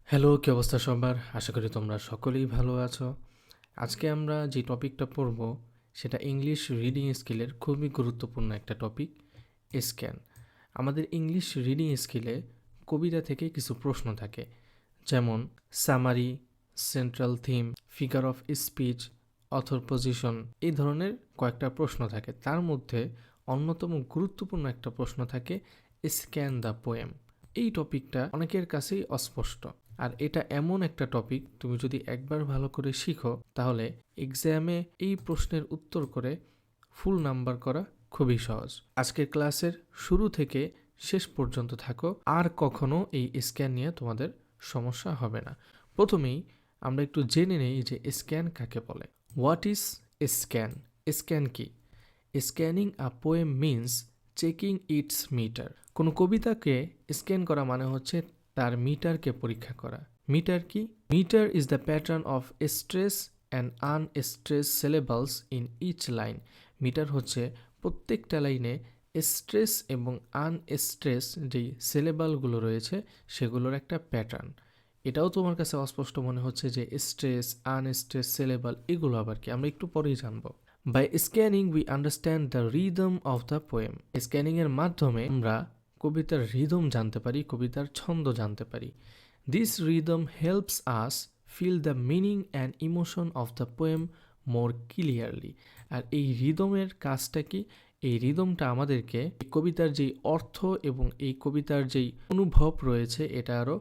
Hello, কি অবস্থা সবার? আশা করি তোমরা সকলেই ভালো আছো। আজকে আমরা যে টপিকটা পড়ব সেটা ইংলিশ রিডিং স্কিলের খুবই গুরুত্বপূর্ণ একটা টপিক, স্ক্যান। আমাদের ইংলিশ রিডিং স্কিলে কবিতা থেকে কিছু প্রশ্ন থাকে, যেমন summary, central theme, figure of speech, author position, এই ধরনের কয়েকটা প্রশ্ন থাকে। তার মধ্যে অন্যতম গুরুত্বপূর্ণ একটা প্রশ্ন থাকে স্ক্যান দ্য পোয়েম। এই টপিকটা অনেকের কাছেই অস্পষ্ট, আর এটা এমন একটা টপিক তুমি যদি একবার ভালো করে শিখো তাহলে এক্সামে এই প্রশ্নের উত্তর করে ফুল নাম্বার করা খুবই সহজ। আজকের ক্লাসের শুরু থেকে শেষ পর্যন্ত থাকো, আর কখনো এই স্ক্যান নিয়ে তোমাদের সমস্যা হবে না। প্রথমেই আমরা একটু জেনে নেই যে স্ক্যান কাকে বলে। What is scan? স্ক্যান কি? Scanning a poem means checking its metre. কোনো কবিতাকে স্ক্যান করা মানে হচ্ছে তার মিটারকে পরীক্ষা করা। মিটার কি? Metre is the pattern of stress and unstress syllables in each line. Metre হচ্ছে প্রত্যেকটা লাইনে স্ট্রেস এবং আনস্ট্রেস যেই সিলেবালগুলো রয়েছে সেগুলোর একটা প্যাটার্ন। এটাও তোমার কাছে অস্পষ্ট মনে হচ্ছে যে স্ট্রেস, আনস্ট্রেস, সিলেবাল এগুলো আবার কি, আমরা একটু পরেই জানবো। By scanning we understand the rhythm of the poem. স্ক্যানিংয়ের মাধ্যমে আমরা কবিতার রিদম জানতে পারি, কবিতার ছন্দ জানতে পারি। This rhythm helps us feel the meaning and emotion of the poem more clearly. আর এই রিদমের কাজটা কি? এই রিদমটা আমাদেরকে কবিতার যেই অর্থ এবং এই কবিতার যেই অনুভব রয়েছে এটা আরও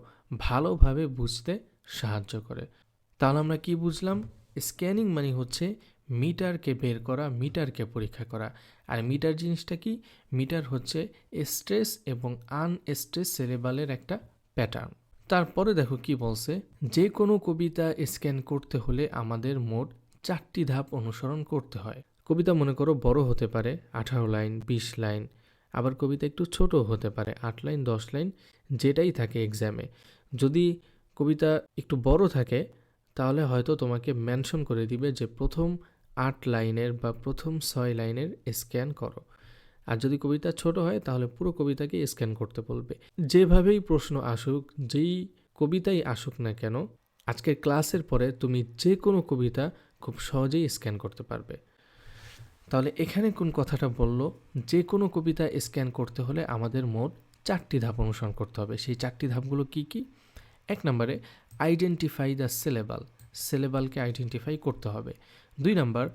ভালোভাবে বুঝতে সাহায্য করে। তাহলে আমরা কি বুঝলাম? স্ক্যানিং মানে হচ্ছে মিটারকে বের করা, মিটারকে পরীক্ষা করা। আর মিটার জিনিসটা কি? মিটার হচ্ছে স্ট্রেস এবং আনস্ট্রেস সিলেবালের একটা প্যাটার্ন। তারপরে দেখো কি বলছে, যে কোনো কবিতা স্ক্যান করতে হলে আমাদের মোট 4টি ধাপ অনুসরণ করতে হয়। কবিতা মনে করো বড় হতে পারে, 18 লাইন, 20 লাইন, আবার কবিতা একটু ছোট হতে পারে, 8 লাইন, 10 লাইন, যেটাই থাকে এক্সামে। যদি কবিতা একটু বড় থাকে তাহলে হয়তো তোমাকে মেনশন করে দিবে যে প্রথম 8 লাইনের বা প্রথম 6 লাইনের স্ক্যান করো। আর যদি কবিতা ছোট হয় তাহলে পুরো কবিতাকে স্ক্যান করতে বলবে। যেভাবেই প্রশ্ন আসুক, যেই কবিতাই আসুক না কেন, আজকের ক্লাসের পরে তুমি যে কোনো কবিতা খুব সহজেই স্ক্যান করতে পারবে। তাহলে এখানে কোন কথাটা বলল? যে কোনো কবিতা স্ক্যান করতে হলে আমাদের মোট 4টি ধাপ অনুসরণ করতে হবে। সেই 4টি ধাপগুলো কি কি? 1 নম্বরে আইডেন্টিফাই দ্য সিলেবাল। সিলেবালকে আইডেন্টিফাই করতে হবে। 2 number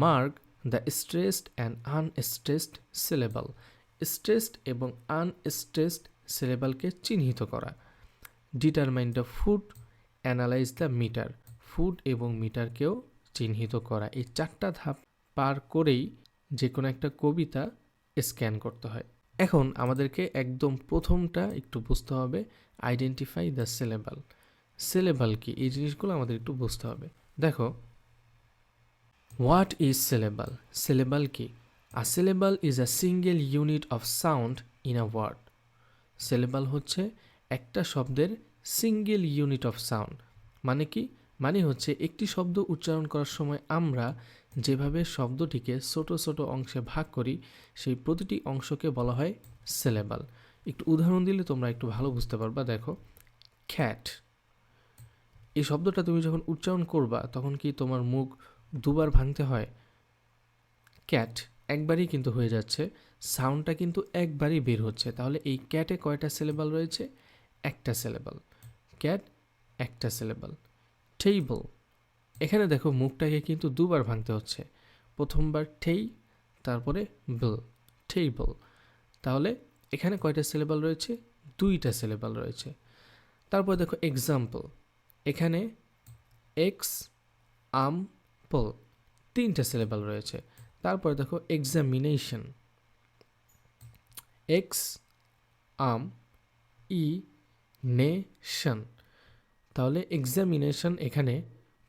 mark the stressed and unstressed syllable. Stressed এবং আনস্ট্রেসড সিলেবালকে চিহ্নিত করা। Determine the foot, analyze the meter. Foot এবং মিটারকেও চিহ্নিত করা। এই 4টা ধাপ পার করেই যে কোনো একটা কবিতা স্ক্যান করতে হয়। এখন আমাদেরকে একদম প্রথমটা একটু বুঝতে হবে, আইডেন্টিফাই দ্য সিলেবাল। সিলেবাল কি? এই জিনিসগুলো আমাদের একটু বুঝতে হবে। দেখো, হোয়াট ইজ সিলেবাল? সিলেবাল কি? A syllable is a single unit of sound in a word. Syllable হচ্ছে একটা শব্দের সিঙ্গেল ইউনিট অফ সাউন্ড। মানে কি? মানে হচ্ছে একটি শব্দ উচ্চারণ করার সময় আমরা যেভাবে শব্দটিকে ছোট ছোট অংশে ভাগ করি সেই প্রতিটি অংশকে বলা হয় সিলেবাল। একটু উদাহরণ দিলে তোমরা একটু ভালো বুঝতে পারবা। দেখো, খ্যাট, এই শব্দটা তুমি যখন উচ্চারণ করবা তখন কি তোমার মুখ দুবার ভাঙতে হয়? ক্যাট একবারই কিন্তু হয়ে যাচ্ছে, সাউন্ডটা কিন্তু একবারই বের হচ্ছে। তাহলে এই ক্যাটে কয়টা সিলেবাল রয়েছে? একটা সিলেবাল। ক্যাট, একটা সিলেবাল। টেইবল, এখানে দেখো মুখটাকে কিন্তু দুবার ভাঙতে হচ্ছে। প্রথমবার ঠেই, তারপরে বল, টেইবল। তাহলে এখানে কয়টা সিলেবাল রয়েছে? 2টা সিলেবাল রয়েছে। তারপর দেখো এক্সাম্পল, এখানে এক্স, আম, পল, 3টা সিলেবাল রয়েছে। তারপরে দেখো এক্সামিনেশন, এক্স, আম, ই, নেশন। তাহলে এক্সামিনেশন এখানে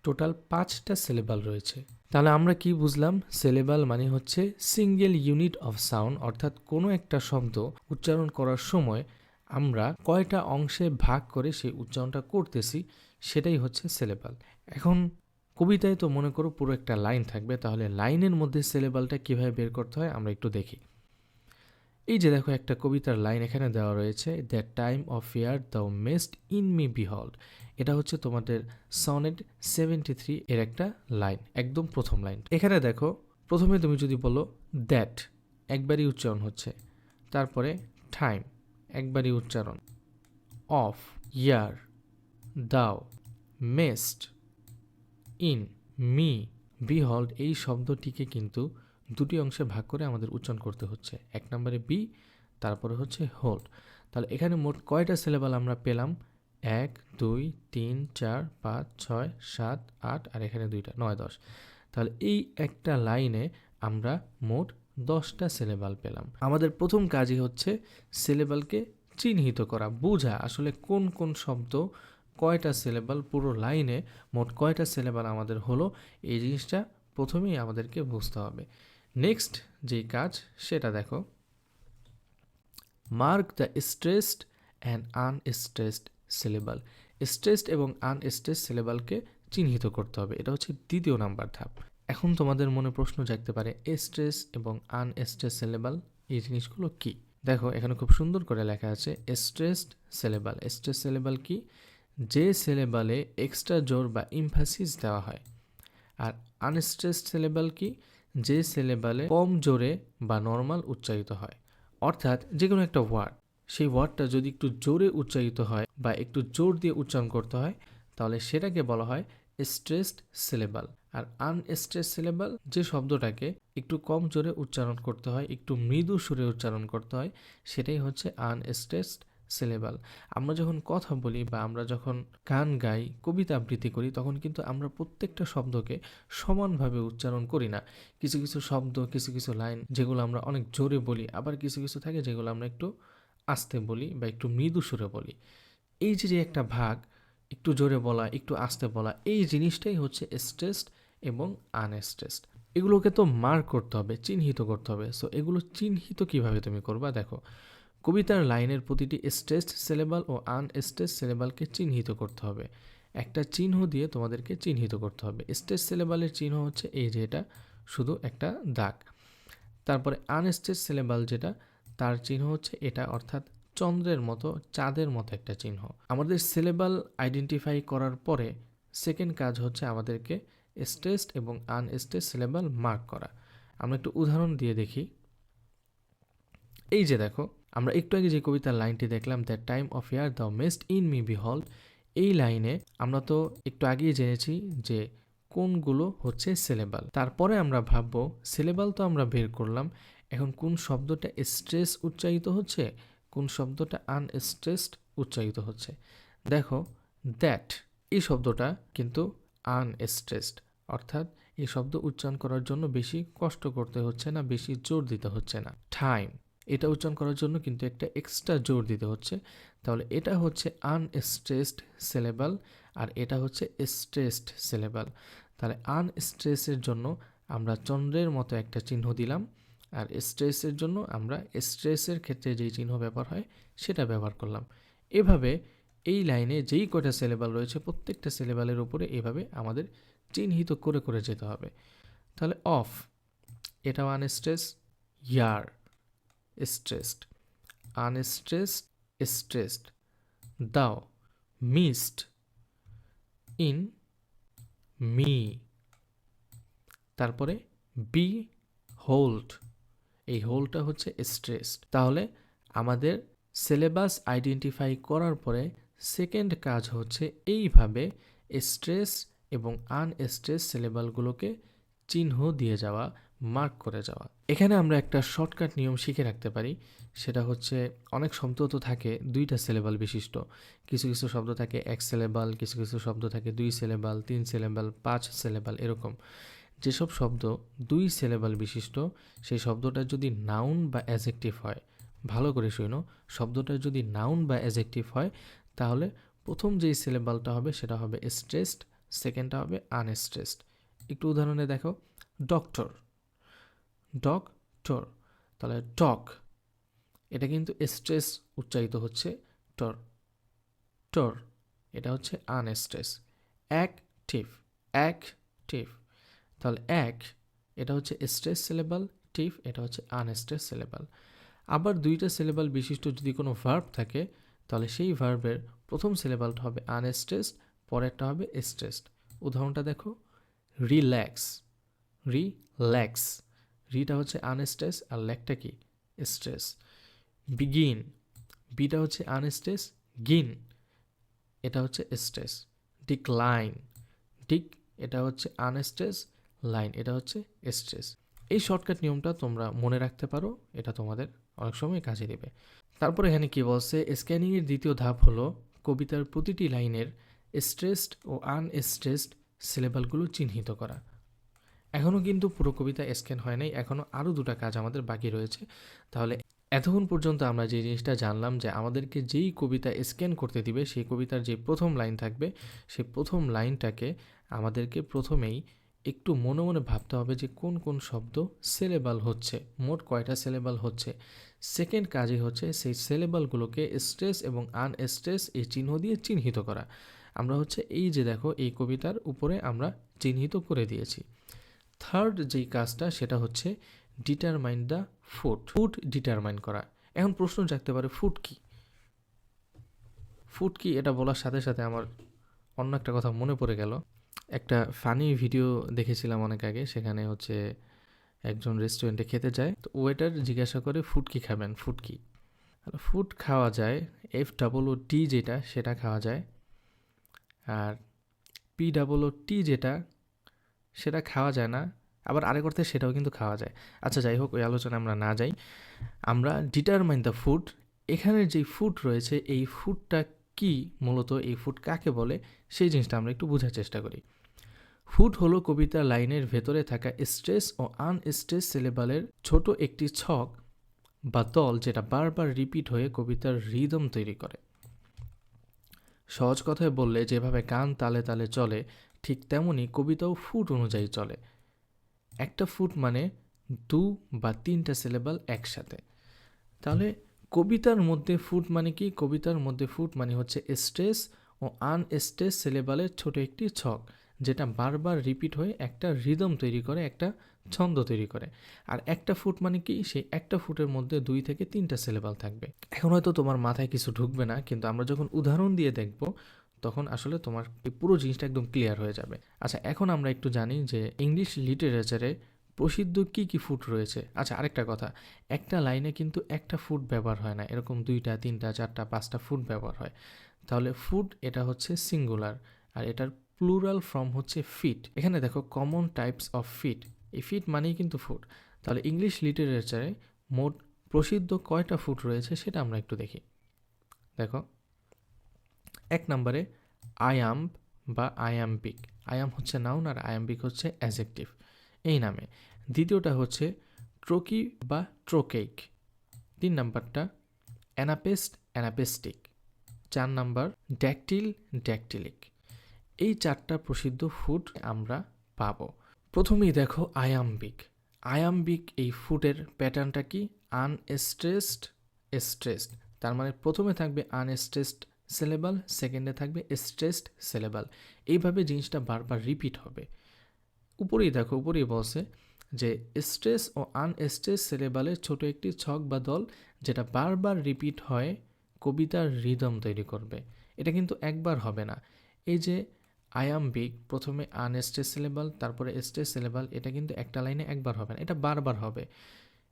টোটাল 5টা সিলেবাল রয়েছে। তাহলে আমরা কি বুঝলাম? সিলেবাল মানে হচ্ছে সিঙ্গেল ইউনিট অফ সাউন্ড, অর্থাৎ কোনো একটা শব্দ উচ্চারণ করার সময় আমরা কয়টা অংশে ভাগ করে সেই উচ্চারণটা করতেছি সেটাই হচ্ছে সিলেবাল। এখন কবিতায় তো মনে করো পুরো একটা লাইন থাকবে, তাহলে লাইনের মধ্যে সিলেবালটা কীভাবে বের করতে হয় আমরা একটু দেখি। এই যে দেখো একটা কবিতার লাইন এখানে দেওয়া রয়েছে, that time of year the mayst in me behold. এটা হচ্ছে তোমাদের সনেট 73 এর একটা লাইন, একদম প্রথম লাইন। এখানে দেখো প্রথমে তুমি যদি বলো দ্যাট, একবারই উচ্চারণ হচ্ছে, তারপরে টাইম, একবারই উচ্চারণ, অফ, ইয়ার, দাও, মেস্ট, ইন, মি, বিহল্ড, এই শব্দটিকে কিন্তু দুটি অংশে ভাগ করে আমাদের উচ্চারণ করতে হচ্ছে। এক নম্বরে বি, তারপরে হচ্ছে হোল্ড। তাহলে এখানে মোট কয়টা সিলেবাল আমরা পেলাম? 1 2 3 4 5 6 7 8, আর এখানে 2টা, 9 10। তাহলে এই একটা লাইনে আমরা মোট 10টা সিলেবাল পেলাম। আমাদের প্রথম কাজই হচ্ছে সিলেবালকে চিহ্নিত করা, বোঝা আসলে কোন কোন শব্দ কয়টা সিলেবাল, পুরো লাইনে মোট কয়টা সিলেবাল আমাদের হলো, এই জিনিসটা প্রথমেই আমাদেরকে বুঝতে হবে। নেক্সট যেই কাজ সেটা দেখো, mark the stressed and unstressed syllable. Stressed এবং আনস্ট্রেসড সিলেবালকে চিহ্নিত করতে হবে, এটা হচ্ছে দ্বিতীয় নাম্বার ধাপ। এখন তোমাদের মনে প্রশ্ন জাগতে পারে, স্ট্রেস এবং আনস্ট্রেসড সিলেবাল এই জিনিসগুলো কি? দেখো এখানে খুব সুন্দর করে লেখা আছে স্ট্রেসড সিলেবাল। স্ট্রেস সিলেবাল কি? যে সিলেবালে এক্সট্রা জোর বা ইমফাসিস দেওয়া হয়। আর আনস্ট্রেসড সিলেবাল কি? যে সিলেবালে কম জোরে বা নর্মাল উচ্চারিত হয়। অর্থাৎ যে কোনো একটা ওয়ার্ড, সেই ওয়ার্ডটা যদি একটু জোরে উচ্চারিত হয় বা একটু জোর দিয়ে উচ্চারণ করতে হয়, তাহলে সেটাকে বলা হয় স্ট্রেসড সিলেবাল। আর আনস্ট্রেসড সিলেবাল, যে শব্দটাকে একটু কম জোরে উচ্চারণ করতে হয়, একটু মৃদু সুরে উচ্চারণ করতে হয়, সেটাই হচ্ছে আনস্ট্রেসড সিলেবাল। আমরা যখন কথা বলি বা আমরা যখন গান গাই, কবিতা আবৃত্তি করি, তখন কিন্তু আমরা প্রত্যেকটা শব্দকে সমানভাবে উচ্চারণ করি না। কিছু কিছু শব্দ, কিছু কিছু লাইন যেগুলো আমরা অনেক জোরে বলি, আবার কিছু কিছু থাকে যেগুলো আমরা একটু আস্তে বলি বা একটু মৃদু সুরে বলি। এই যে একটা ভাগ, একটু জোরে বলা, একটু আস্তে বলা, এই জিনিসটাই হচ্ছে স্ট্রেসড এবং আনস্ট্রেসড। এগুলোকে তো মার্ক করতে হবে, চিহ্নিত করতে হবে। সো এগুলো চিহ্নিত কিভাবে তুমি করবা? দেখো, কবিতার লাইনের প্রতিটি স্ট্রেসড সিলেবাল ও আনস্ট্রেসড সিলেবালকে চিহ্নিত করতে হবে। একটা চিহ্ন দিয়ে তোমাদেরকে চিহ্নিত করতে হবে। স্ট্রেসড সিলেবালের চিহ্ন হচ্ছে এই যে এটা, শুধু একটা দাগ। তারপরে আনস্ট্রেসড সিলেবাল যেটা, তার চিহ্ন হচ্ছে এটা, অর্থাৎ চন্দ্রের মতো, চাঁদের মতো একটা চিহ্ন। আমাদের সিলেবাল আইডেন্টিফাই করার পরে সেকেন্ড কাজ হচ্ছে আমাদেরকে স্ট্রেসড এবং আনস্ট্রেসড সিলেবাল মার্ক করা। আমরা একটু উদাহরণ দিয়ে দেখি। এই যে দেখো, আমরা একটু আগে যে কবিতার লাইনটি দেখলাম, that time of year the mayst in me behold, এই লাইনে আমরা তো একটু আগেই জেনেছি যে কোনগুলো হচ্ছে সিলেবাল। তারপরে আমরা ভাববো, সিলেবাল তো আমরা বের করলাম, এখন কোন শব্দটা স্ট্রেস উচ্চারিত হচ্ছে, কোন শব্দটা আনস্ট্রেসড উচ্চারিত হচ্ছে। দেখো, দ্যাট, এই শব্দটা কিন্তু আনস্ট্রেসড, অর্থাৎ এই শব্দ উচ্চারণ করার জন্য বেশি কষ্ট করতে হচ্ছে না, বেশি জোর দিতে হচ্ছে না। টাইম, এটা উচ্চারণ করার জন্য কিন্তু একটা এক্সট্রা জোর দিতে হচ্ছে। তাহলে এটা হচ্ছে আনস্ট্রেসড সিলেবাল, আর এটা হচ্ছে স্ট্রেসড সিলেবাল। তাহলে আনস্ট্রেসের জন্য আমরা চন্দ্রের মতো একটা চিহ্ন দিলাম, আর স্ট্রেসের জন্য আমরা স্ট্রেসের ক্ষেত্রে যেই চিহ্ন ব্যবহার হয় সেটা ব্যবহার করলাম। এভাবে এই লাইনে যেই কয়টা সিলেবাল রয়েছে, প্রত্যেকটা সিলেবালের উপরে এভাবে আমাদের চিহ্নিত করে করে যেতে হবে। তাহলে অফ, এটাও আনস্ট্রেস, ইয়ার স্ট্রেসড, আনস্ট্রেসড স্ট্রেসড, দাও মিসড, ইন মি, তারপরে বি হোল্ড, এই হোলটা হচ্ছে স্ট্রেসড। তাহলে আমাদের সিলেবাস আইডেন্টিফাই করার পরে সেকেন্ড কাজ হচ্ছে এইভাবে স্ট্রেস এবং আনস্ট্রেস সিলেবালগুলোকে চিহ্ন দিয়ে যাওয়া, মার্ক করে যাওয়া। এখানে আমরা একটা শর্টকাট নিয়ম শিখে রাখতে পারি, সেটা হচ্ছে অনেক শব্দ তো থাকে 2টা সিলেবাল বিশিষ্ট, কিছু কিছু শব্দ থাকে 1 সিলেবাল, কিছু কিছু শব্দ থাকে 2 সিলেবাল, 3 সিলেবাল, 5 সিলেবাল, এরকম। যেসব শব্দ 2 সিলেবাল বিশিষ্ট, সেই শব্দটা যদি নাউন বা অ্যাজেক্টিভ হয়, ভালো করে শুনো, শব্দটা যদি নাউন বা অ্যাজেক্টিভ হয়, তাহলে প্রথম যেই সিলেবালটা হবে সেটা হবে স্ট্রেসড, সেকেন্ডটা হবে আনস্ট্রেসড। একটু উদাহরণে দেখো, ডক্টর, ডক্টর, তাহলে ডক, এটা কিন্তু স্ট্রেস উচ্চারিত হচ্ছে, টর, টর, এটা হচ্ছে আনস্ট্রেস। অ্যাক্টিভ, অ্যাক্টিভ, তাহলে এক, এটা হচ্ছে স্ট্রেস সিলেবাল, টিভ, এটা হচ্ছে আনস্ট্রেস সিলেবাল। আবার দুইটা সিলেবাল বিশিষ্ট যদি কোনো ভার্ব থাকে তাহলে সেই ভার্বের প্রথম সিলেবালটা হবে আনস্ট্রেসড, পরেরটা হবে স্ট্রেসড। উদাহরণটা দেখো, রিল্যাক্স, রিল্যাক্স, রিটা হচ্ছে আনস্ট্রেস আর ল্যাকটা কি স্ট্রেস। বিগিন, বিটা হচ্ছে আনস্ট্রেস, গিন এটা হচ্ছে স্ট্রেস। ডিক্লাইন, ডিক এটা হচ্ছে আনস্ট্রেস, লাইন এটা হচ্ছে স্ট্রেস। এই শর্টকাট নিয়মটা তোমরা মনে রাখতে পারো, এটা তোমাদের অনেক সময় কাজে দেবে। তারপর এখানে কি বলছে, স্ক্যানিংয়ের দ্বিতীয় ধাপ হলো কবিতার প্রতিটি লাইনের স্ট্রেসড ও আনস্ট্রেসড সিলেবালগুলো চিহ্নিত করা। এখনও কিন্তু পুরো কবিতা স্ক্যান হয় নাই, এখনও আরও দুটো কাজ আমাদের বাকি রয়েছে। তাহলে এতক্ষণ পর্যন্ত আমরা যে জিনিসটা জানলাম যে আমাদেরকে যেই কবিতা স্ক্যান করতে দিবে সেই কবিতার যে প্রথম লাইন থাকবে সেই প্রথম লাইনটাকে আমাদেরকে প্রথমেই একটু মনে মনে ভাবতে হবে যে কোন কোন শব্দ সিলেবাল হচ্ছে, মোট কয়টা সিলেবাল হচ্ছে। সেকেন্ড কাজই হচ্ছে সেই সিলেবালগুলোকে স্ট্রেস এবং আনস্ট্রেস এই চিহ্ন দিয়ে চিহ্নিত করা। আমরা হচ্ছে এই যে দেখো এই কবিতার উপরে আমরা চিহ্নিত করে দিয়েছি। থার্ড যেই কাজটা সেটা হচ্ছে determine the food, food determine করা। এখন প্রশ্ন জাগতে পারে ফুড কি, ফুড কি এটা বলার সাথে সাথে আমার অন্য একটা কথা মনে পড়ে গেল। একটা ফানি ভিডিও দেখেছিলাম অনেক আগে, সেখানে হচ্ছে একজন রেস্টুরেন্টে খেতে যায়, তো ওয়েটার জিজ্ঞাসা করে ফুড কি খাবেন, ফুড কি। ফুড খাওয়া যায়, FOOD যেটা সেটা খাওয়া যায়, আর POOT যেটা সেটা খাওয়া যায় না, আবার আরেক অর্থে সেটাও কিন্তু খাওয়া যায়। আচ্ছা যাই হোক, ওই আলোচনা আমরা না যাই। আমরা ডিটারমাইন দ্য ফুড, এখানের যে ফুড রয়েছে এই ফুডটা কি, মূলত এই ফুড কাকে বলে সেই জিনিসটা আমরা একটু বোঝার চেষ্টা করি। ফুড হলো কবিতার লাইনের ভেতরে থাকা স্ট্রেস ও আনস্ট্রেস সিলেবালের ছোট একটি ছক বা দল, যেটা বারবার রিপিট হয়ে কবিতার রিদম তৈরি করে। সহজ কথায় বললে যেভাবে গান তালে তালে চলে ঠিক তেমনি কবিতাও ফুট অনুযায়ী চলে। একটা ফুট মানে 2 বা 3টা সিলেবাল একসাথে। তাহলে কবিতার মধ্যে ফুট মানে কি, কবিতার মধ্যে ফুট মানে হচ্ছে স্ট্রেস ও আনস্ট্রেস সিলেবালের ছোট একটি ছক, যেটা বারবার রিপিট হয়ে একটা রিদম তৈরি করে, একটা ছন্দ তৈরি করে। আর একটা ফুট মানে কি, সেই একটা ফুটের মধ্যে 2 থেকে 3টা সিলেবাল থাকবে। এখন হয়তো তোমার মাথায় কিছু ঢুকবে না, কিন্তু আমরা যখন উদাহরণ দিয়ে দেখব তখন আসলে তোমার এই পুরো জিনিসটা একদম ক্লিয়ার হয়ে যাবে। আচ্ছা, এখন আমরা একটু জানি যে ইংলিশ লিটারেচারে প্রসিদ্ধ কি কি ফুট রয়েছে। আচ্ছা, আরেকটা কথা, একটা লাইনে কিন্তু একটা ফুট ব্যবহার হয় না, এরকম 2টা 3টা 4টা 5টা ফুট ব্যবহার হয়। তাহলে ফুট এটা হচ্ছে সিঙ্গুলার, আর এটার প্লুরাল ফর্ম হচ্ছে ফিট। এখানে দেখো কমন টাইপস অফ ফিট, এই ফিট মানেই কিন্তু ফুট। তাহলে ইংলিশ লিটারেচারে মোট প্রসিদ্ধ কয়টা ফুট রয়েছে সেটা আমরা একটু দেখি। দেখো, 1 নম্বরে আয়াম্ব বা আয়াম্বিক, আয়াম হচ্ছে নাউন আর আয়াম্বিক হচ্ছে অ্যাজেক্টিভ এই নামে। দ্বিতীয়টা হচ্ছে ট্রোকি বা ট্রোকেইক। 3 নাম্বারটা অ্যানাপেস্ট অ্যানাপেস্টিক। 4 নাম্বার ড্যাকটিল ড্যাকটিলিক। এই 4টা প্রসিদ্ধ ফুট আমরা পাবো। প্রথমেই দেখো আয়াম্বিক। আয়াম্বিক এই ফুটের প্যাটার্নটা কি, আনস্ট্রেসড স্ট্রেসড। তার মানে প্রথমে থাকবে আনস্ট্রেসড সিলেবাল, সেকেন্ডে থাকবে স্ট্রেসড সিলেবাল, এইভাবে জিনিসটা বারবার রিপিট হবে। উপরেই দেখো, উপরেই বলছে যে স্ট্রেস ও আনস্ট্রেস সিলেবালের ছোট একটি ছক বা দল, যেটা বারবার রিপিট হয় কবিতার রিদম তৈরি করবে। এটা কিন্তু একবার হবে না। এই যে আয়াম্বিক, প্রথমে আনস্ট্রেস সিলেবাল তারপরে স্ট্রেস সিলেবাল, এটা কিন্তু একটা লাইনে একবার হবে না, এটা বারবার হবে।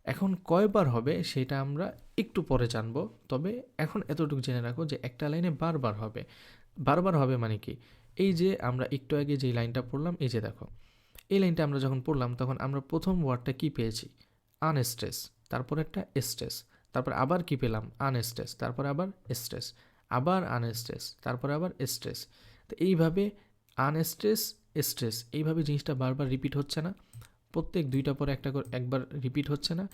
এখন কয়বার হবে সেটা আমরা একটু পরে জানবো, তবে এখন এতটুকু জেনে রাখো যে একটা লাইনে বারবার হবে। বারবার হবে মানে কি, এই যে আমরা একটু আগে যে লাইনটা পড়লাম, এই যে দেখো এই লাইনটা আমরা যখন পড়লাম তখন আমরা প্রথম ওয়ার্ডটা কি পেয়েছি, আনস্ট্রেস, তারপর একটা স্ট্রেস, তারপর আবার কি পেলাম, আনস্ট্রেস, তারপর আবার স্ট্রেস, আবার আনস্ট্রেস, তারপর আবার স্ট্রেস। তো এইভাবে আনস্ট্রেস স্ট্রেস, এইভাবে জিনিসটা বারবার রিপিট হচ্ছে না, প্রত্যেক 2টা পরে একবার রিপিট হচ্ছে না।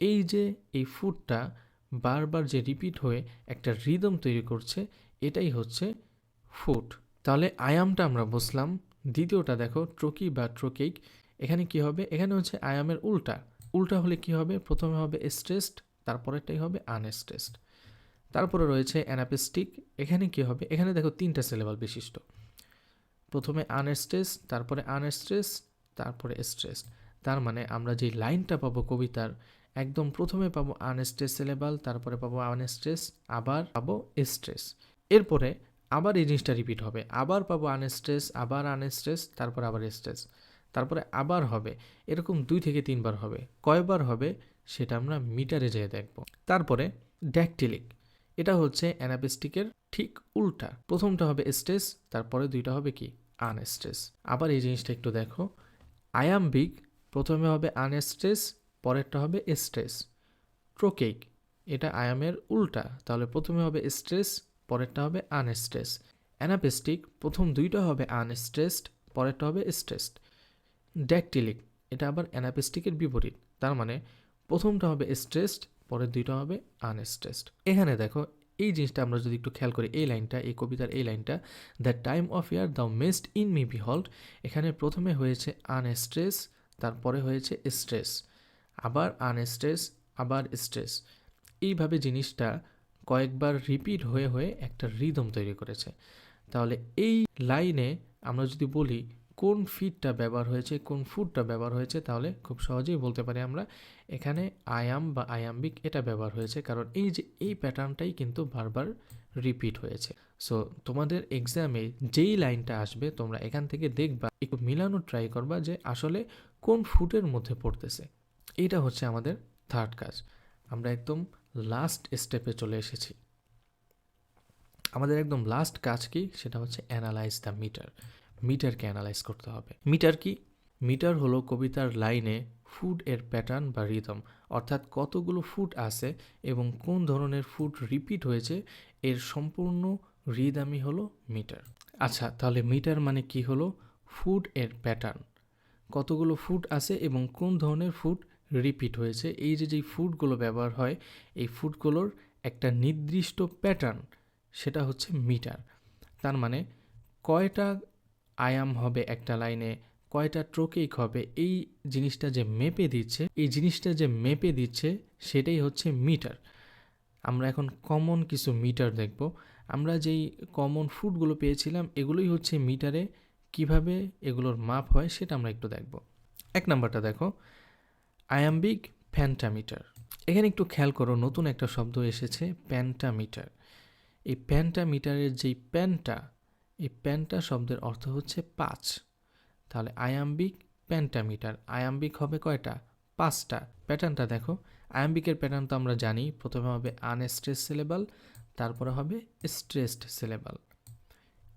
এই যে এই ফুটটা বারবার যে রিপিট হয়ে একটা রিদম তৈরি করছে, এটাই হচ্ছে ফুট। তাহলে আয়ামটা আমরা বুঝলাম। দ্বিতীয়টা দেখো ট্রোকি বা ট্রোকেইক। এখানে কি হবে, এখানে হচ্ছে আয়ামের উল্টা। উল্টা হলে কি হবে, প্রথমে হবে স্ট্রেসড, তারপরেরটাই হবে আনস্ট্রেসড। তারপরে রয়েছে অ্যানাপেস্টিক। এখানে কি হবে, এখানে দেখো 3টা সিলেবাল বিশিষ্ট, প্রথমে আনস্ট্রেস, তারপরে আনস্ট্রেস, তারপরে স্ট্রেস। তার মানে আমরা যে লাইনটা পাবো কবিতার একদম প্রথমে পাবো আনস্ট্রেস সিলেবাল, তারপরে পাবো আনস্ট্রেস, আবার পাবো স্ট্রেস। এরপরে আবার এই জিনিসটা রিপিট হবে, আবার পাবো আনস্ট্রেস, আবার আনস্ট্রেস, তারপর আবার স্ট্রেস, তারপরে আবার হবে। এরকম 2 থেকে 3 বার হবে। কয়বার হবে সেটা আমরা মিটারে যেয়ে দেখব। তারপরে ড্যাকটিলিক, এটা হচ্ছে অ্যানাপেস্টিকের ঠিক উল্টা। প্রথমটা হবে স্ট্রেস, তারপরে দুইটা হবে কি আনস্ট্রেস। আবার এই জিনিসটা একটু দেখো, আয়াম্বিক প্রথমে হবে আনস্ট্রেস, পরেরটা হবে স্ট্রেস। ট্রোকেইক এটা আয়ামের উল্টা, তাহলে প্রথমে হবে স্ট্রেস, পরেরটা হবে আনস্ট্রেস। অ্যানাপেস্টিক প্রথম দুইটা হবে আনস্ট্রেসড, পরেরটা হবে স্ট্রেসড। ড্যাকটিলিক এটা আবার অ্যানাপেস্টিকের বিপরীত, তার মানে প্রথমটা হবে স্ট্রেসড, পরের দুইটা হবে আনস্ট্রেসড। এখানে দেখো এই জিনিসটা আমরা যদি একটু খেয়াল করি, এই লাইনটা, এই কবিতার এই লাইনটা, the time of year the mayst in me behold, এখানে প্রথমে হয়েছে আনস্ট্রেস, তারপরে হয়েছে স্ট্রেস, আবার আনস্ট্রেস, আবার স্ট্রেস। এইভাবে জিনিসটা কয়েকবার রিপিট হয়ে হয়ে একটা রিদম তৈরি করেছে। তাহলে এই লাইনে আমরা যদি বলি কোন ফিডটা ব্যবহার হয়েছে, কোন ফুডটা ব্যবহার হয়েছে, তাহলে খুব সহজেই বলতে পারি আমরা এখানে আয়াম বা আয়াম্বিক এটা ব্যবহার হয়েছে, কারণ এই যে এই প্যাটার্নটাই কিন্তু বারবার রিপিট হয়েছে। সো তোমাদের এক্সামে যেই লাইনটা আসবে তোমরা এখান থেকে দেখবা, একটু মিলানোর ট্রাই করবা যে আসলে কোন ফুডের মধ্যে পড়তেছে। এইটা হচ্ছে আমাদের থার্ড কাজ। আমরা একদম লাস্ট স্টেপে চলে এসেছি। আমাদের একদম লাস্ট কাজ কি, সেটা হচ্ছে অ্যানালাইজ দ্য মিটার। মিটারকে অ্যানালাইজ করতে হবে। মিটার কি? মিটার হলো কবিতার লাইনে ফুড এর প্যাটার্ন বা রিদম, অর্থাৎ কতগুলো ফুড আছে এবং কোন ধরনের ফুড রিপিট হয়েছে, এর সম্পূর্ণ রিদমই হলো মিটার। আচ্ছা, তাহলে মিটার মানে কি হলো? ফুড এর প্যাটার্ন, কতগুলো ফুড আছে এবং কোন ধরনের ফুড রিপিট হয়েছে, এই যে যেই ফুডগুলো ব্যবহার হয় এই ফুডগুলোর একটা নির্দিষ্ট প্যাটার্ন, সেটা হচ্ছে মিটার। তার মানে কয়টা আয়াম হবে একটা লাইনে, কয়টা ট্রোকেইক হবে, এই জিনিসটা যে মেপে দিচ্ছে, এই জিনিসটা যে মেপে দিচ্ছে সেটাই হচ্ছে মিটার। আমরা এখন কমন কিছু মিটার দেখব। আমরা যেই কমন ফুডগুলো পেয়েছিলাম এগুলোই হচ্ছে মিটারে কিভাবে এগুলোর মাপ হয় সেটা আমরা একটু দেখব। 1 নাম্বারটা দেখো, আয়াম্বিক প্যান্টামিটার। এখানে একটু খেয়াল করো, নতুন একটা শব্দ এসেছে প্যান্টামিটার। এই প্যান্টামিটারের যেই প্যান্টা, এই প্যান্টা শব্দের অর্থ হচ্ছে 5। তাহলে আয়াম্বিক প্যান্টামিটার, আয়াম্বিক হবে কয়টা? 5টা। প্যাটার্নটা দেখো, আয়াম্বিকের প্যাটার্ন তো আমরা জানি, প্রথমে হবে আনস্ট্রেস সিলেবাল, তারপরে হবে স্ট্রেসড সিলেবাল।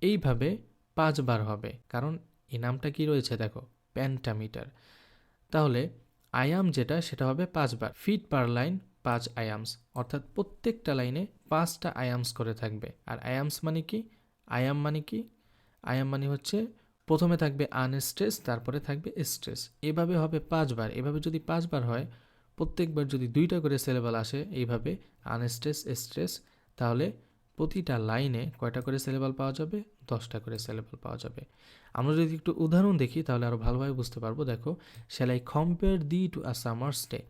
এইভাবে 5 বার হবে, কারণ এই নামটা কি রয়েছে দেখো, প্যান্টামিটার। তাহলে আয়াম যেটা সেটা হবে 5 বার। ফিট পার লাইন 5 আয়ামস, অর্থাৎ প্রত্যেকটা লাইনে 5টা আয়ামস করে থাকবে। আর আয়ামস মানে কি? আয়াম মানে কি? আয়াম মানে হচ্ছে প্রথমে থাকবে আনস্ট্রেস, তারপরে থাকবে স্ট্রেস। এভাবে হবে 5 বার। এভাবে যদি 5 বার হয়, প্রত্যেকবার যদি 2টা করে সিলেবাল আসে এইভাবে আনস্ট্রেস স্ট্রেস, তাহলে প্রতিটা লাইনে কয়টা করে সিলেবাল পাওয়া যাবে? 10টা করে সিলেবাল পাওয়া যাবে। আমরা যদি একটু উদাহরণ দেখি তাহলে আরও ভালোভাবে বুঝতে পারবো। দেখো, shall I compare thee to a summer's day,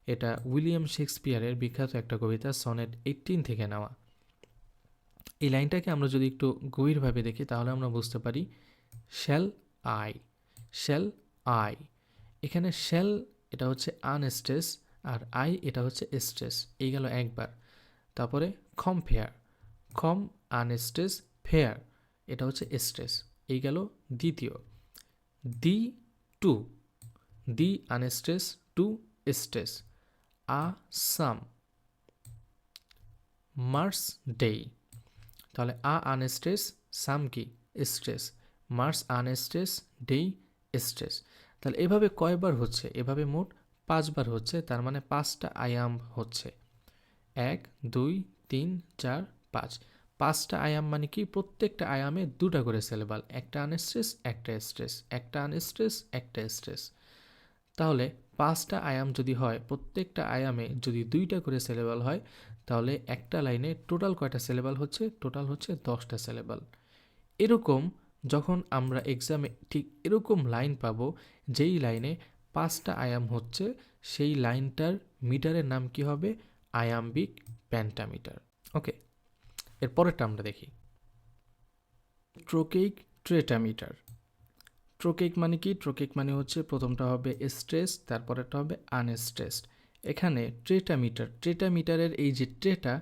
এটা উইলিয়াম শেক্সপিয়ারের বিখ্যাত একটা কবিতা, সনেট 18 থেকে নেওয়া। এই লাইনটাকে আমরা যদি একটু গভীরভাবে দেখি তাহলে আমরা বুঝতে পারি শ্যাল আই, শ্যাল আই, এখানে শ্যাল এটা হচ্ছে আনস্ট্রেস আর আই এটা হচ্ছে স্ট্রেস, এই গেল একবার। তারপরে কম্পেয়ার, কম আনস্ট্রেস, ফেয়ার এটা হচ্ছে স্ট্রেস, এই গেল দ্বিতীয়। Thee to, thee unstress, to stress. A summer's day, তাহলে আ আনস্ট্রেস, সাম কি? Stress, mers unstress, day stress. তাহলে এভাবে কয়বার হচ্ছে? এভাবে মোট 5 বার হচ্ছে, তার মানে 5টা আয়াম হচ্ছে। 1 2 3 4 5, 5টা আয়াম মানে কি? প্রত্যেকটা আয়ামে 2টা করে সিলেবাল, একটা আনস্ট্রেস একটা স্ট্রেস, একটা আনস্ট্রেস একটা স্ট্রেস। তাহলে 5টা আয়াম যদি হয়, প্রত্যেকটা আয়ামে যদি 2টা করে সিলেবাল হয়, তাহলে একটা লাইনে টোটাল কয়টা সিলেবাল হচ্ছে? টোটাল হচ্ছে 10টা সিলেবাল। এরকম যখন আমরা এক্সামে ঠিক এরকম লাইন পাবো যেই লাইনে 5টা আয়াম হচ্ছে, সেই লাইনটার মিটারের নাম কি হবে? আয়াম্বিক প্যান্টামিটার। ওকে, এর পরেরটা আমরা দেখি, ট্রোকেইক ট্রেটামিটার। ট্রোকেইক মানে কি? ট্রোকেইক মানে হচ্ছে প্রথমটা হবে স্ট্রেস, তারপরেরটা হবে আনস্ট্রেসড, এখানে ট্রেটামিটারের এই যে ট্রেটা,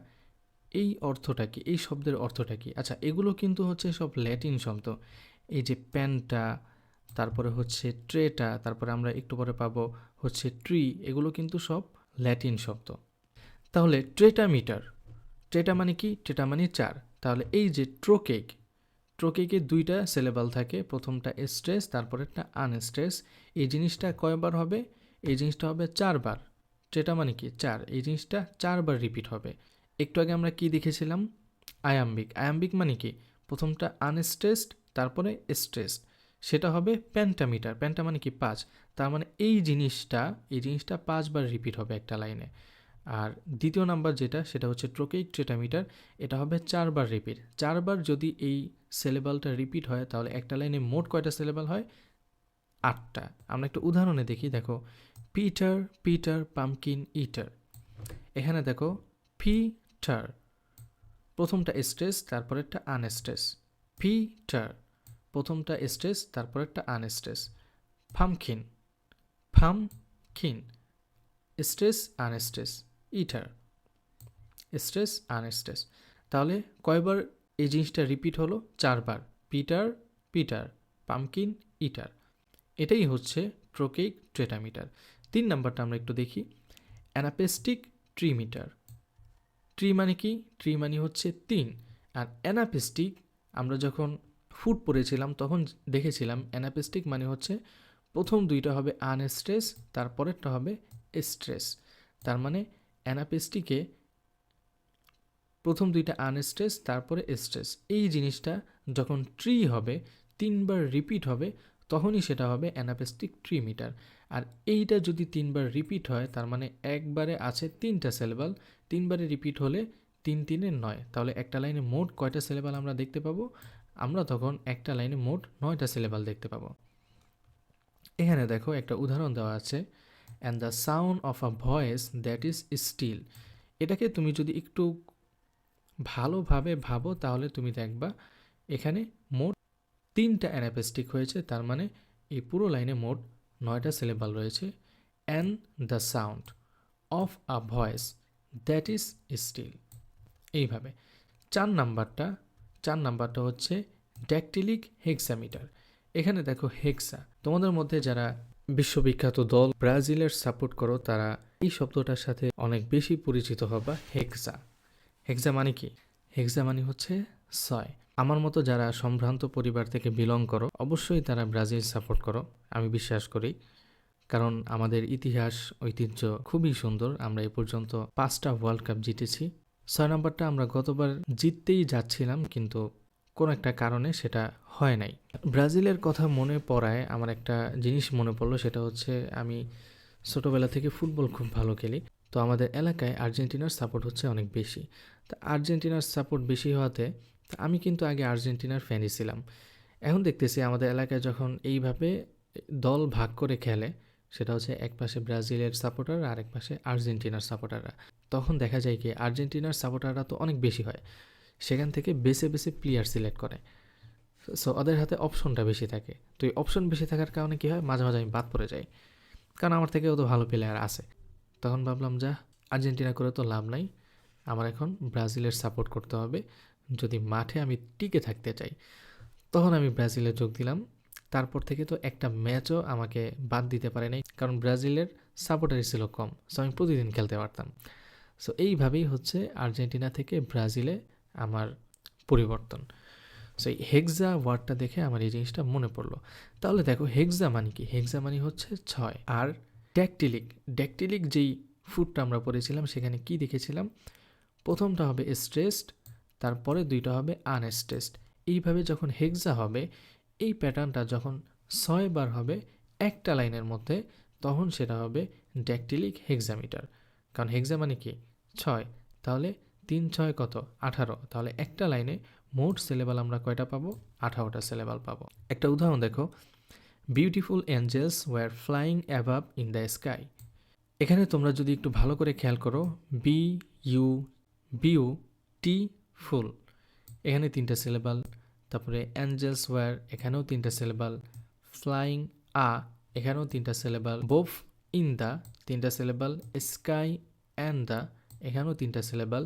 এই অর্থটা কি, এই শব্দের অর্থটা কি? আচ্ছা, এগুলো কিন্তু হচ্ছে সব ল্যাটিন শব্দ। এই যে প্যান্টা, তারপরে হচ্ছে ট্রেটা, তারপরে আমরা একটু পরে পাবো হচ্ছে ট্রি, এগুলো কিন্তু সব ল্যাটিন শব্দ। তাহলে ট্রেটা মানে কি? ট্রেটা মানে 4। তাহলে এই যে ট্রোকেকে 2টা সিলেবাল থাকে, প্রথমটা স্ট্রেস, তারপরেরটা আনস্ট্রেস। এই জিনিসটা কয়বার হবে? এই জিনিসটা হবে 4 বার। ট্রেটা মানে কি? 4। এই জিনিসটা 4 বার রিপিট হবে। একটু আগে আমরা কি দেখেছিলাম? আয়াম্বিক মানে কি? প্রথমটা আনস্ট্রেসড, তারপরে স্ট্রেসড, সেটা হবে পেন্টামিটার। পেন্টা মানে কি? 5। তার মানে এই জিনিসটা 5 বার রিপিট হবে একটা লাইনে। আর দ্বিতীয় নাম্বার যেটা, সেটা হচ্ছে ট্রোকেইক ট্রেটামিটার, এটা হবে 4 বার রিপিট। 4 বার যদি এই সিলেবালটা রিপিট হয়, তাহলে একটা লাইনে মোট কয়টা সিলেবাল হয়? 8টা। আমরা একটা উদাহরণে দেখি, দেখো পিটার পিটার পাম্পকিন ইটার। এখানে দেখো পিটার, প্রথমটা স্ট্রেস, তারপরেরটা আনস্ট্রেস। পিটার, প্রথমটা স্ট্রেস, তারপরেরটা unstress. Pumpkin, pumpkin, stress unstress. Eater, stress unstress. তাহলে কয়বার এই জিনিসটা রিপিট হলো? 4 বার। Peter Peter pumpkin eater. এটাই হচ্ছে ট্রোকেইক ট্রেটামিটার। 3 নাম্বারটা আমরা একটু দেখি, অ্যানাপেস্টিক ট্রিমিটার। ট্রি মানে কি? ট্রি মানে হচ্ছে 3। আর অ্যানাপেস্টিক, আমরা যখন ফুড পড়েছিলাম তখন দেখেছিলাম অ্যানাপেস্টিক মানে হচ্ছে প্রথম 2টা হবে আনস্ট্রেস, তারপরেরটা হবে স্ট্রেস। তার মানে অ্যানাপেস্টিকে প্রথম 2টা আনস্ট্রেস, তারপরে স্ট্রেস। এই জিনিসটা যখন ট্রি হবে, 3 বার রিপিট হবে, তখনই সেটা হবে অ্যানাপেস্টিক ট্রিমিটার। আর এইটা যদি 3 বার রিপিট হয়, তার মানে একবারে আছে 3টা সিলেবাল, 3 বারে রিপিট হলে 3 3 9। তাহলে একটা লাইনে মোট কয়টা সিলেবাল আমরা দেখতে পাবো? আমরা তখন একটা লাইনে মোট 9টা সিলেবাল দেখতে পাবো। এখানে দেখো একটা উদাহরণ দেওয়া আছে, and the sound of a voice that is still. এটাকে তুমি যদি একটু ভালোভাবে ভাবো, তাহলে তুমি দেখবা এখানে মোট 3টা অ্যানাপেস্টিক হয়েছে। তার মানে এই পুরো লাইনে মোট 9টা সিলেবাল রয়েছে। And the sound of a voice that is still. এইভাবে 4 নাম্বারটা হচ্ছে ড্যাকটিলিক হেক্সামিটার। এখানে দেখো হেক্সা, তোমাদের মধ্যে যারা বিশ্ববিখ্যাত দল ব্রাজিলের সাপোর্ট করো, তারা এই শব্দটার সাথে অনেক বেশি পরিচিত হবা। হেক্সা, হেক্সা মানে কি? হেক্সা মানে হচ্ছে 6। আমার মতো যারা সম্ভ্রান্ত পরিবার থেকে বিলং করো, অবশ্যই তারা ব্রাজিল সাপোর্ট করো, আমি বিশ্বাস করি। কারণ আমাদের ইতিহাস ঐতিহ্য খুবই সুন্দর। আমরা এ পর্যন্ত 5টা ওয়ার্ল্ড কাপ জিতেছি। 6 নম্বরটা আমরা গতবার জিততেই যাচ্ছিলাম, কিন্তু কোনো একটা কারণে সেটা হয় নাই। ব্রাজিলের কথা মনে পড়ায় আমার একটা জিনিস মনে পড়লো, সেটা হচ্ছে আমি ছোটোবেলা থেকে ফুটবল খুব ভালো খেলি। তো আমাদের এলাকায় আর্জেন্টিনার সাপোর্ট হচ্ছে অনেক বেশি। তা আর্জেন্টিনার সাপোর্ট বেশি হওয়াতে আমি কিন্তু আগে আর্জেন্টিনার ফ্যানই ছিলাম। এখন দেখতেছি আমাদের এলাকায় যখন এইভাবে দল ভাগ করে খেলে, সেটা হচ্ছে এক পাশে ব্রাজিলের সাপোর্টার আর এক পাশে আর্জেন্টিনার সাপোর্টাররা, তখন দেখা যায় কি আর্জেন্টিনার সাপোর্টাররা তো অনেক বেশি হয়, সেখান থেকে বেছে বেছে প্লেয়ার সিলেক্ট করে। সো ওদের হাতে অপশনটা বেশি থাকে। তো এই অপশন বেশি থাকার কারণে কী হয়, মাঝে মাঝে আমি বাদ পড়ে যাই, কারণ আমার থেকেও তো ভালো প্লেয়ার আছে। তখন ভাবলাম যা, আর্জেন্টিনা করে তো লাভ নাই, আমার এখন ব্রাজিলের সাপোর্ট করতে হবে যদি মাঠে আমি টিকে থাকতে চাই। তখন আমি ব্রাজিলে যোগ দিলাম। তারপর থেকে তো একটা ম্যাচও আমাকে বাদ দিতে পারে নাই, কারণ ব্রাজিলের সাপোর্টারই ছিল কম, সো আমি প্রতিদিন খেলতে পারতাম। সো এইভাবেই হচ্ছে আর্জেন্টিনা থেকে ব্রাজিলে আমার পরিবর্তন। সো এই হেক্সা ওয়ার্ডটা দেখে আমার এই জিনিসটা মনে পড়লো। তাহলে দেখো হেক্সা মানে কি? হেক্সা মানে হচ্ছে 6। আর ড্যাকটিলিক যেই ফুডটা আমরা পড়েছিলাম, সেখানে কি দেখেছিলাম? প্রথমটা হবে স্ট্রেসড, তারপরে 2টা হবে আনস্ট্রেসড। এইভাবে যখন হেক্সা হবে, এই প্যাটার্নটা যখন 6 বার হবে একটা লাইনের মধ্যে, তখন সেটা হবে ড্যাকটিলিক হেক্সামিটার। কারণ হেক্সা মানে কি? 6। তাহলে 3 6 কত? 18। তাহলে একটা লাইনে মোট সিলেবাল আমরা কয়টা পাবো? 18টা সিলেবাল পাবো। একটা উদাহরণ দেখো, beautiful angels were flying above in the sky. এখানে তোমরা যদি একটু ভালো করে খেয়াল করো, বিউ টি ফুল, এখানে 3টা সিলেবাল। তারপরে অ্যাঞ্জেলস ওয়ার, এখানেও 3টা সিলেবাল। ফ্লাইং, এখানেও 3টা সিলেবাল। বোভ ইন দ্য 3টা সিলেবাল, স্কাই অ্যান্ড দ্য এখানেও 3টা সিলেবাল,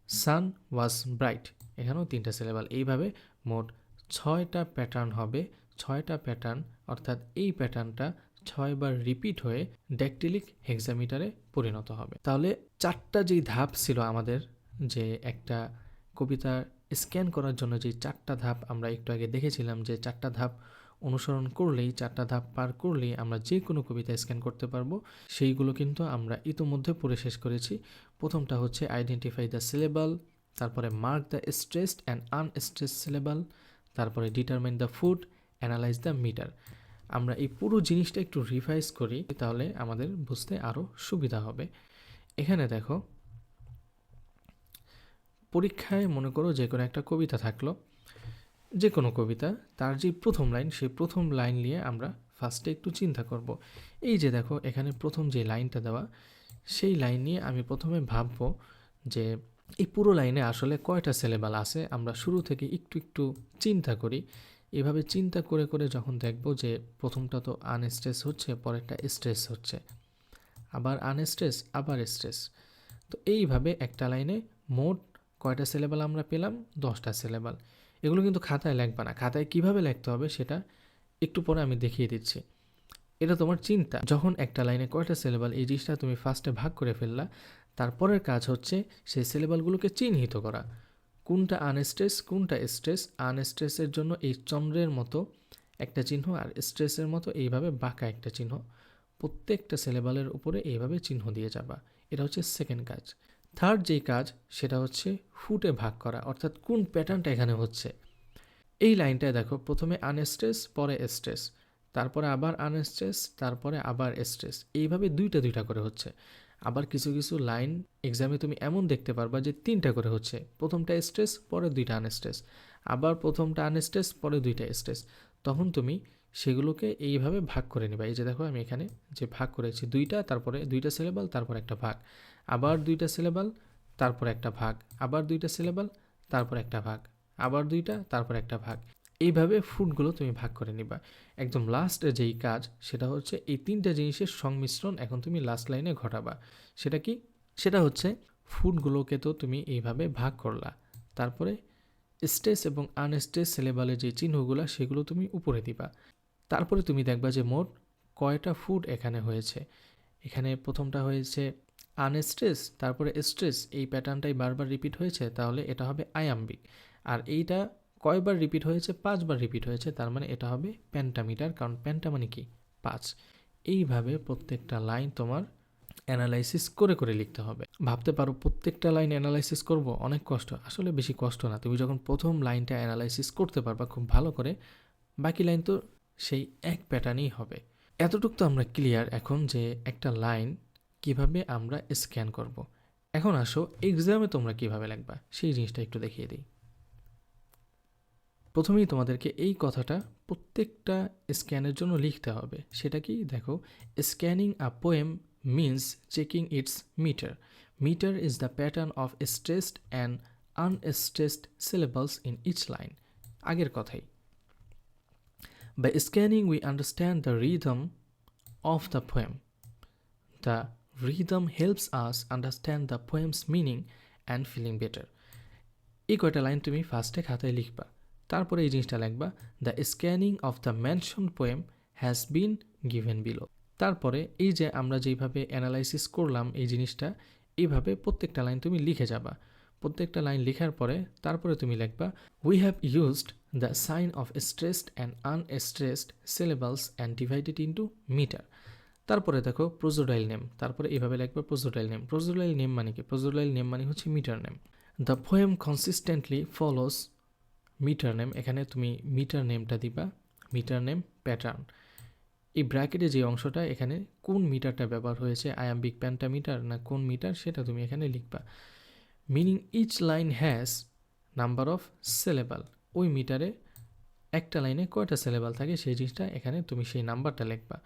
সান ওয়াজ ব্রাইট এখানেও 3টা সিলেবাল। এইভাবে মোট 6টা প্যাটার্ন হবে। 6টা প্যাটার্ন অর্থাৎ এই প্যাটার্নটা 6 বার রিপিট হয়ে ড্যাকটিলিক হেক্সামিটারে পরিণত হবে। তাহলে 4টা যেই ধাপ ছিল আমাদের, যে একটা কবিতা স্ক্যান করার জন্য যে 4টা ধাপ আমরা একটু আগে দেখেছিলাম, যে 4টা ধাপ অনুসরণ করলেই, 4টা ধাপ পার করলেই আমরা যে কোনো কবিতা স্ক্যান করতে পারবো, সেইগুলো কিন্তু আমরা ইতোমধ্যে পড়ে শেষ করেছি। প্রথমটা হচ্ছে আইডেন্টিফাই দ্য সিলেবাল, তারপরে mark the stressed and unstressed syllable, তারপরে determine the foot, analyze the meter. আমরা এই পুরো জিনিসটা একটু রিভাইজ করি, তাহলে আমাদের বুঝতে আরও সুবিধা হবে। এখানে দেখো, পরীক্ষায় মনে করো যে কোনো একটা কবিতা থাকলো, যে কোনো কবিতা, তার যে প্রথম লাইন, সেই প্রথম লাইন নিয়ে আমরা ফার্স্টে একটু চিন্তা করব। এই যে দেখো এখানে প্রথম যে লাইনটা দেওয়া, সেই লাইন নিয়ে আমি প্রথমে ভাববো যে এই পুরো লাইনে আসলে কয়টা সিলেবাল আছে। আমরা শুরু থেকে একটু একটু চিন্তা করি। এভাবে চিন্তা করে করে যখন দেখব যে প্রথমটা তো আনস্ট্রেস হচ্ছে, পরেরটা স্ট্রেস হচ্ছে, আবার আনস্ট্রেস, আবার স্ট্রেস, তো এইভাবে একটা লাইনে মোট কয়টা সিলেবাল আমরা পেলাম? 10টা সিলেবাল। এগুলো কিন্তু খাতায় লিখবা না। খাতায় কিভাবে লিখতে হবে সেটা একটু পরে আমি দেখিয়ে দিচ্ছি। এটা তোমার চিন্তা। যখন একটা লাইনে কয়টা সিলেবাল, এই জিনিসটা তুমি ফার্স্টে ভাগ করে ফেললা, তারপরের কাজ হচ্ছে সেই সিলেবালগুলোকে চিহ্নিত করা, কোনটা আনস্ট্রেস, কোনটা স্ট্রেস। আনস্ট্রেসের জন্য এই চন্দ্রের মতো একটা চিহ্ন, আর স্ট্রেসের মতো এইভাবে বাঁকা একটা চিহ্ন। প্রত্যেকটা সিলেবালের উপরে এইভাবে চিহ্ন দিয়ে যাবা। এটা হচ্ছে সেকেন্ড কাজ। থার্ড যেই কাজ, সেটা হচ্ছে ফুটে ভাগ করা, অর্থাৎ কোন প্যাটার্নটা এখানে হচ্ছে। এই লাইনটায় দেখো, প্রথমে আনস্ট্রেস, পরে স্ট্রেস, তারপরে আবার আনস্ট্রেস, তারপরে আবার স্ট্রেস, এইভাবে দুইটা দুইটা করে হচ্ছে। আবার কিছু কিছু লাইন এক্সামে তুমি এমন দেখতে পারবা যে 3টা করে হচ্ছে, প্রথমটা স্ট্রেস, পরে 2টা আনস্ট্রেস, আবার প্রথমটা আনস্ট্রেস, পরে 2টা স্ট্রেস। তখন তুমি সেগুলোকে এইভাবে ভাগ করে নিবা। এই যে দেখো আমি এখানে যে ভাগ করেছি, 2টা, তারপরে 2টা সিলেবাল, তারপর একটা ভাগ, আবার 2টা সিলেবাল, তারপর একটা ভাগ, আবার 2টা সিলেবাল, তারপর একটা ভাগ, আবার 2টা, তারপর একটা ভাগ। এইভাবে ফুডগুলো তুমি ভাগ করে নিবা। একদম লাস্টে যেই কাজ, সেটা হচ্ছে এই 3টা জিনিসের সংমিশ্রণ এখন তুমি লাস্ট লাইনে ঘটাবা। সেটা কি? সেটা হচ্ছে ফুডগুলোকে তো তুমি এইভাবে ভাগ করলা, তারপরে স্ট্রেস এবং আনস্ট্রেস সিলেবালের যে চিহ্নগুলো, সেগুলো তুমি উপরে দিবা। তারপরে তুমি দেখবা যে মোট কয়টা ফুড এখানে হয়েছে। এখানে প্রথমটা হয়েছে আনস্ট্রেস, তারপরে স্ট্রেস, এই প্যাটার্নটাই বারবার রিপিট হয়েছে, তাহলে এটা হবে আয়াম্বিক। আর এইটা কয়বার রিপিট হয়েছে? 5বার রিপিট হয়েছে, তার মানে এটা হবে পেন্টামিটার, কারণ পেন্টা মানে কি? 5। এইভাবে প্রত্যেকটা লাইন তোমার অ্যানালাইসিস করে করে লিখতে হবে। ভাবতে পারো প্রত্যেকটা লাইন অ্যানালাইসিস করব, অনেক কষ্ট। আসলে বেশি কষ্ট না। তুমি যখন প্রথম লাইনটা অ্যানালাইসিস করতে পারবা খুব ভালো করে, বাকি লাইন তো সেই এক প্যাটার্নই হবে। এতটুকু তো আমরা ক্লিয়ার এখন যে একটা লাইন কিভাবে আমরা স্ক্যান করব। এখন আসো এক্সামে তোমরা কিভাবে লিখবা সেই জিনিসটা একটু দেখিয়ে দিই। প্রথমেই তোমাদেরকে এই কথাটা প্রত্যেকটা স্ক্যানের জন্য লিখতে হবে। সেটা কি? দেখো, scanning a poem means checking its meter. Meter is the pattern of stressed and unstressed syllables in each line. আগের কথাই, by scanning we understand the rhythm of the poem. The rhythm helps us understand the poem's meaning and feeling better. এই কয়টা line তুমি ফার্স্টে খাতায় লিখবা, তারপরে এই জিনিসটা লিখবা, the scanning of the mention poem has been given below. তারপরে এই যে আমরা যেইভাবে অ্যানালাইসিস করলাম এই জিনিসটা, এইভাবে প্রত্যেকটা লাইন তুমি লিখে যাবা। প্রত্যেকটা লাইন লেখার পরে তারপরে তুমি লিখবা, we have used the sign of stressed and unstressed syllables and divided into meter. তারপরে দেখো প্রোজোডাইল নেম, তারপরে এইভাবে লিখবা প্রোজোডাইল নেম। প্রোজোডাইল নেম মানে কি? প্রোজোডাইল নেম মানে হচ্ছে metre name. The poem consistently follows metre name, এখানে তুমি মিটার নেমটা দিবা, মিটার নেম প্যাটার্ন। এই ব্র্যাকেটে যে অংশটা, এখানে কোন মিটারটা ব্যবহার হয়েছে, আয়াম্বিক পেন্টামিটার না কোন মিটার, সেটা তুমি এখানে লিখবা। Meaning each line has number of syllable, ওই মিটারে একটা লাইনে কয়টা সিলেবাল থাকে সেই জিনিসটা এখানে তুমি সেই নাম্বারটা লিখবা।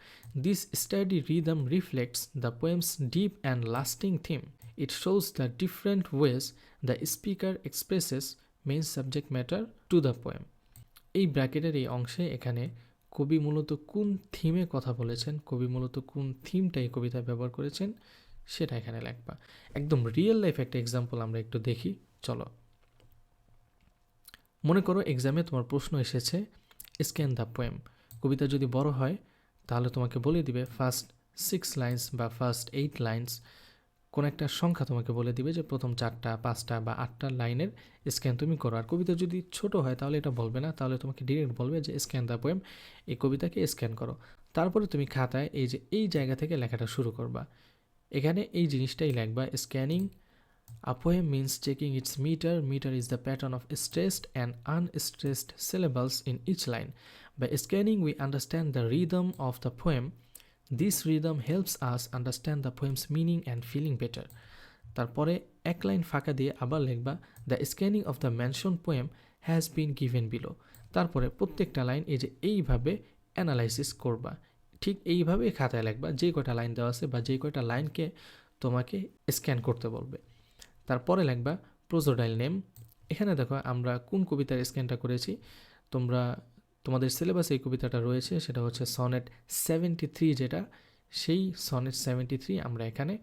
This study rhythm reflects the poem's deep and lasting theme. It shows the different ways the speaker expresses main subject matter to the poem. এই ব্র্যাকেটের এই অংশে এখানে কবি মূলত কোন থিমে কথা বলেছেন, কবি মূলত কোন থিমটা এই কবিতায় ব্যবহার করেছেন সেটা এখানে লিখবা। একদম রিয়েল লাইফ একটা এক্সাম্পল আমরা একটু দেখি, চলো। মনে করো এক্সামে তোমার প্রশ্ন এসেছে স্ক্যান দ্য পোয়েম। কবিতা যদি বড় হয় তাহলে তোমাকে বলে দিবে ফার্স্ট 6 লাইন্স বা ফার্স্ট 8 লাইন্স, কোন একটা সংখ্যা তোমাকে বলে দিবে যে প্রথম 4টা 5টা বা 8টা লাইনের স্ক্যান তুমি করো। আর কবিতা যদি ছোট হয় তাহলে এটা বলবে না, তাহলে তোমাকে ডিরেক্ট বলবে যে স্ক্যান দ্য পোয়েম, এই কবিতাকে স্ক্যান করো। তারপরে তুমি খাতায় এই জায়গা থেকে লেখাটা শুরু করবা। এখানে এই জিনিসটাই লিখবা, scanning a poem means checking its meter. Meter is the pattern of stressed and unstressed syllables in each line. By scanning, we understand the rhythm of the poem. This rhythm helps us understand the poem's meaning and feeling better. তারপরে এক line ফাঁকা দিয়ে আবার লিখবা, the scanning of the mention poem has been given below. তারপরে প্রত্যেকটা line এইভাবে analysis করবা, ঠিক এইভাবে খাতায় লিখবা যে কয়টা লাইন দেওয়া আছে বা যে কয়টা লাইনকে তোমাকে স্ক্যান করতে বলবে। তারপরে লিখবা প্রোজোডাইল নেম। এখানে দেখো আমরা কোন কবিতার স্ক্যানটা করেছি, তোমাদের সিলেবাসে এই কবিতাটা রয়েছে, সেটা হচ্ছে সনেট 73, যেটা সেই সনেট 73 আমরা এখানে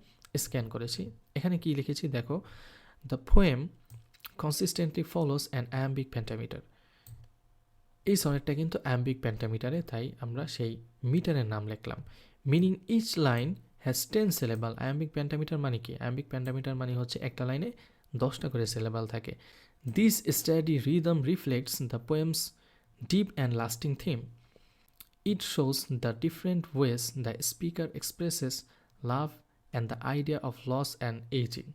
স্ক্যান করেছি। এখানে কি লিখেছি দেখো, the poem consistently follows an iambic pentameter. এই সনেটটা কিন্তু অ্যাম্বিক পেন্টামিটারে, তাই আমরা সেই মিটারের নাম লিখলাম। Meaning each line has 10 syllable. Iambic pentameter মানে কি? অ্যাম্বিক পেন্টামিটার মানে হচ্ছে একটা লাইনে 10টা করে সিলেবাল থাকে। This study rhythm reflects the poem's deep and lasting theme. It shows the different ways the speaker expresses love and the idea of loss and ageing.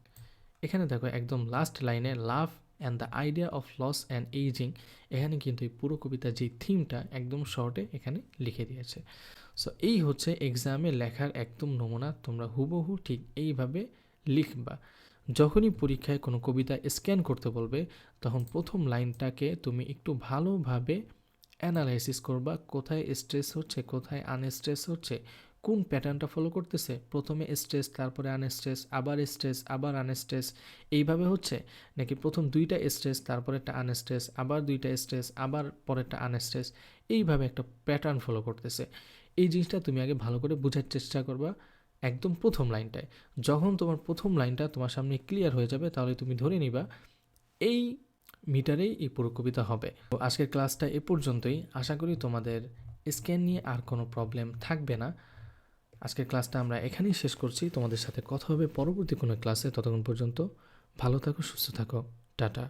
এখানে দেখো একদম লাস্ট লাইনে love and the idea of loss and ageing, এখানে কিন্তু এই পুরো কবিতার যে থিমটা একদম শর্টে এখানে লিখে দিয়েছে। সো এই হচ্ছে এক্সামে লেখার একদম নমুনা, তোমরা হুবহু ঠিক এইভাবে লিখবা। যখনই পরীক্ষায় কোনো কবিতা স্ক্যান করতে বলবে তখন প্রথম লাইনটাকে তুমি একটু ভালোভাবে অ্যানালাইসিস করবা, কোথায় স্ট্রেস হচ্ছে, কোথায় আনস্ট্রেস হচ্ছে, কোন প্যাটার্নটা ফলো করতেছে, প্রথমে স্ট্রেস তারপরে আনস্ট্রেস আবার আনস্ট্রেস এইভাবে হচ্ছে, নাকি প্রথম 2টা স্ট্রেস তারপরে একটা আনস্ট্রেস আবার 2টা স্ট্রেস আবার পরেরটা আনস্ট্রেস, এইভাবে একটা প্যাটার্ন ফলো করতেছে। এই জিনিসটা তুমি আগে ভালো করে বোঝার চেষ্টা করবা একদম প্রথম লাইনটায়। যখন তোমার প্রথম লাইনটা তোমার সামনে ক্লিয়ার হয়ে যাবে তাহলে তুমি ধরে নিবা এই মিটারেই এই পুরো কবিতা হবে। তো আজকের ক্লাসটা এ পর্যন্তই। আশা করি তোমাদের স্ক্যান নিয়ে আর কোনো প্রবলেম থাকবে না। আজকের ক্লাসটা আমরা এখানেই শেষ করছি। তোমাদের সাথে কথা হবে পরবর্তী কোনো ক্লাসে। ততক্ষণ পর্যন্ত ভালো থাকো, সুস্থ থাকো, টাটা।